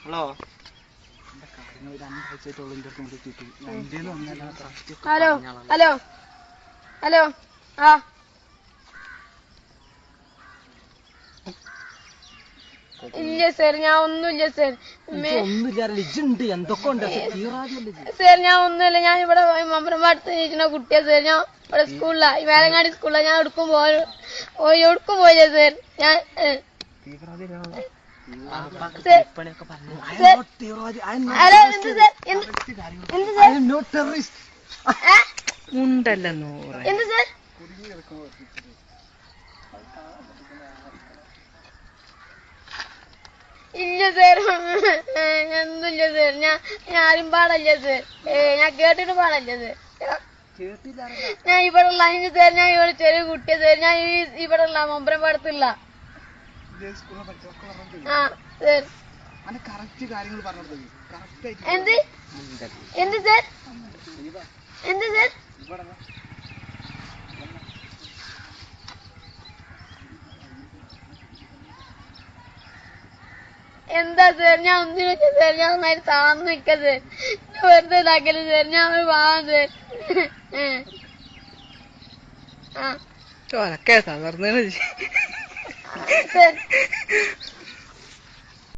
Hello hello hello hello ആ ഇല്ല sir ഞാൻ ഒന്നുമില്ല സാർ. സാർ ഞാൻ ഒന്നുമില്ല. ഞാൻ ഇവിടെ മമ്പറമ്പാടത്ത് ഇരിക്കുന്ന കുട്ടിയാ സാർ. ഞാൻ ഇവിടെ സ്കൂളിലാ, വേലങ്ങാടി സ്കൂളിലാ. ഞാൻ എവിടേക്കും പോയില്ല സാർ. ഞാൻ എന്ത് സാർ? ഇല്ല സാർ, എന്തില്ല സാർ. ഞാൻ ആരും പാടല്ല സാർ. ഞാൻ കേട്ടിട്ട് പാടല്ല സാർ. ഞാൻ ഇവിടെ ഉള്ള അതിന് സാർ. ഞാൻ ഇവിടെ ചെറിയ കുട്ടിയാ സാർ. ഞാൻ ഇവിടെ ഉള്ള മമ്പറമ്പാടത്തില്ല. ആ സാർ. എന്ത് എന്ത് സാർ? എന്ത് സാർ? എന്താ സാർ? ഞാൻ ഒന്നിനും സാർ. ഞാൻ നന്നായിട്ട് താഴ്ന്നു നിൽക്കാം സാർ. വെറുതെ ഇതാക്കല് സാർ. ഞാൻ ഒരു പാവം സാർ. ചോരക്കെ തളർന്നു സാർ